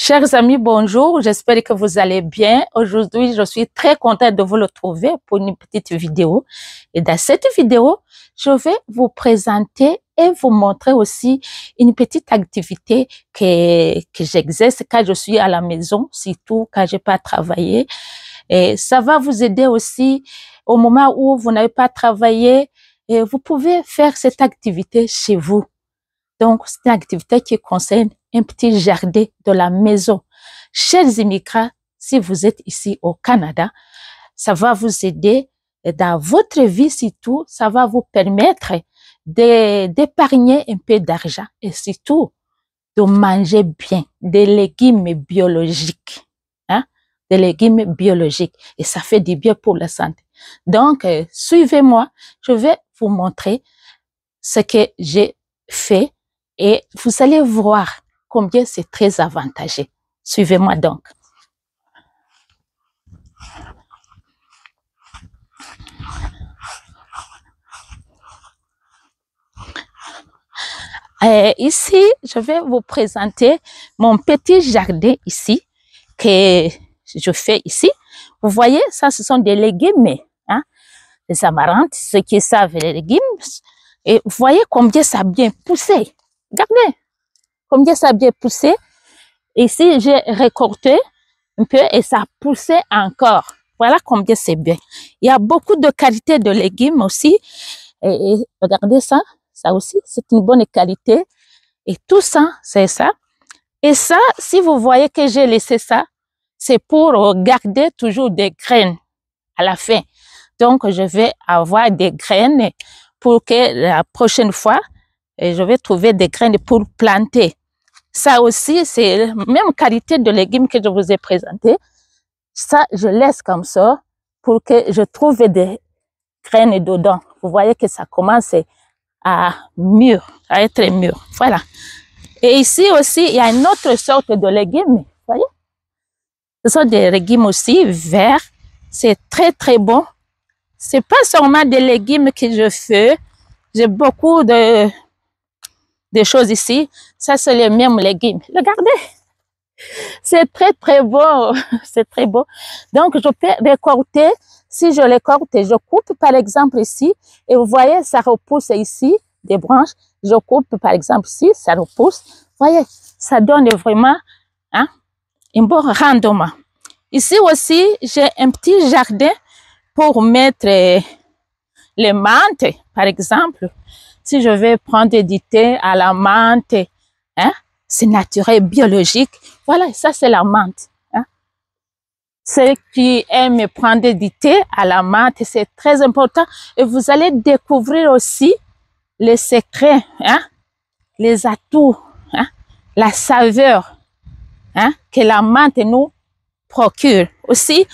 Chers amis, bonjour, j'espère que vous allez bien. Aujourd'hui, je suis très contente de vous retrouver pour une petite vidéo. Et dans cette vidéo, je vais vous présenter et vous montrer aussi une petite activité que j'exerce quand je suis à la maison, surtout quand je n'ai pas travaillé. Et ça va vous aider aussi au moment où vous n'avez pas travaillé. Et vous pouvez faire cette activité chez vous. Donc, c'est une activité qui concerne un petit jardin de la maison. Chers immigrants, si vous êtes ici au Canada, ça va vous aider dans votre vie, surtout, ça va vous permettre d'épargner un peu d'argent et surtout de manger bien, des légumes biologiques, hein, des légumes biologiques. Et ça fait du bien pour la santé. Donc, suivez-moi, je vais vous montrer ce que j'ai fait et vous allez voir combien c'est très avantageux. Suivez-moi donc. Ici, je vais vous présenter mon petit jardin ici que je fais ici. Vous voyez, ça, ce sont des légumes, hein, des amarantes, ceux qui savent les légumes. Et vous voyez combien ça a bien poussé. Regardez combien ça a bien poussé. Ici, j'ai récolté un peu et ça a poussé encore. Voilà combien c'est bien. Il y a beaucoup de qualité de légumes aussi. Et regardez ça, ça aussi, c'est une bonne qualité. Et tout ça, c'est ça. Et ça, si vous voyez que j'ai laissé ça, c'est pour garder toujours des graines à la fin. Donc, je vais avoir des graines pour que la prochaine fois, je vais trouver des graines pour planter. Ça aussi, c'est la même qualité de légumes que je vous ai présenté. Ça, je laisse comme ça pour que je trouve des graines dedans. Vous voyez que ça commence à mûr, à être mûr. Voilà. Et ici aussi, il y a une autre sorte de légumes. Vous voyez? Ce sont des légumes aussi verts. C'est très, très bon. C'est pas seulement des légumes que je fais. J'ai beaucoup de choses ici. Ça, c'est les mêmes légumes. Regardez. C'est très, très beau. C'est très beau. Donc, je peux récolter. Si je récolte, je coupe, par exemple, ici. Et vous voyez, ça repousse ici, des branches. Je coupe, par exemple, ici, ça repousse. Vous voyez, ça donne vraiment un bon rendement. Ici aussi, j'ai un petit jardin pour mettre les menthes, par exemple. Si je vais prendre du thé à la menthe, hein, c'est naturel, biologique. Voilà, ça c'est la menthe. Hein. Ceux qui aiment prendre du thé à la menthe, c'est très important. Et vous allez découvrir aussi les secrets, hein, les atouts, hein, la saveur, hein, que la menthe nous procure. Aussi,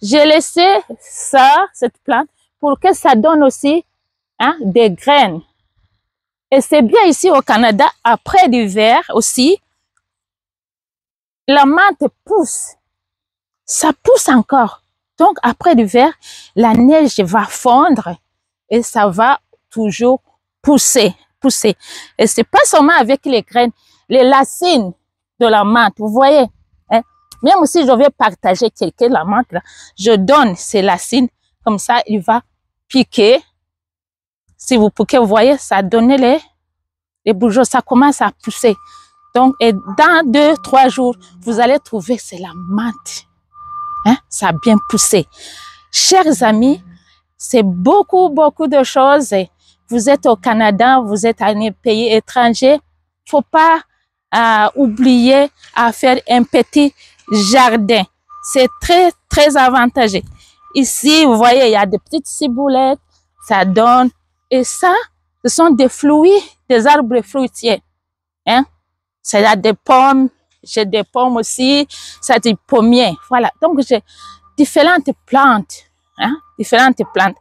j'ai laissé ça, cette plante, pour que ça donne aussi, hein, des graines. Et c'est bien ici au Canada, après l'hiver aussi, la menthe pousse. Ça pousse encore. Donc, après l'hiver, la neige va fondre et ça va toujours pousser. Et c'est pas seulement avec les graines, les racines de la menthe, vous voyez. Hein? Même si je vais partager quelques la menthe, là, je donne ces racines, comme ça, il va piquer. Si vous pouvez, vous voyez, ça donne les bourgeons, ça commence à pousser. Donc, et dans 2-3 jours, vous allez trouver, c'est la menthe. Hein? Ça a bien poussé. Chers amis, c'est beaucoup, beaucoup de choses. Vous êtes au Canada, vous êtes à un pays étranger. Faut pas oublier à faire un petit jardin. C'est très, très avantageux. Ici, vous voyez, il y a des petites ciboulettes, ça donne. Et ça, ce sont des fruits, des arbres fruitiers. Hein? Ça a des pommes, j'ai des pommes aussi, ça a des pommiers. Voilà, donc j'ai différentes plantes. Hein? Différentes plantes.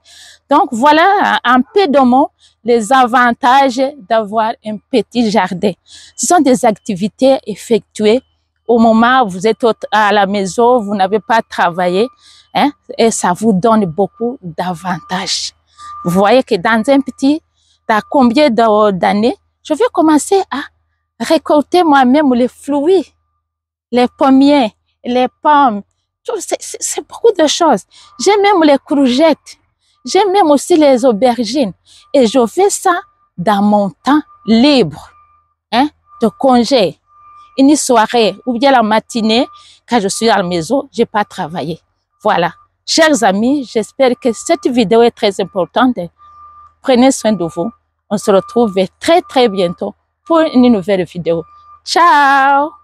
Donc voilà un peu de mots, les avantages d'avoir un petit jardin. Ce sont des activités effectuées au moment où vous êtes à la maison, vous n'avez pas travaillé, hein? Et ça vous donne beaucoup d'avantages. Vous voyez que dans combien d'années, je vais commencer à récolter moi-même les fruits. les pommiers, les pommes, c'est beaucoup de choses. J'ai même les courgettes. J'ai même aussi les aubergines. Et je fais ça dans mon temps libre, hein, de congé. Une soirée ou bien la matinée, quand je suis à la maison, je n'ai pas travaillé. Voilà. Chers amis, j'espère que cette vidéo est très importante. Prenez soin de vous. On se retrouve très bientôt pour une nouvelle vidéo. Ciao!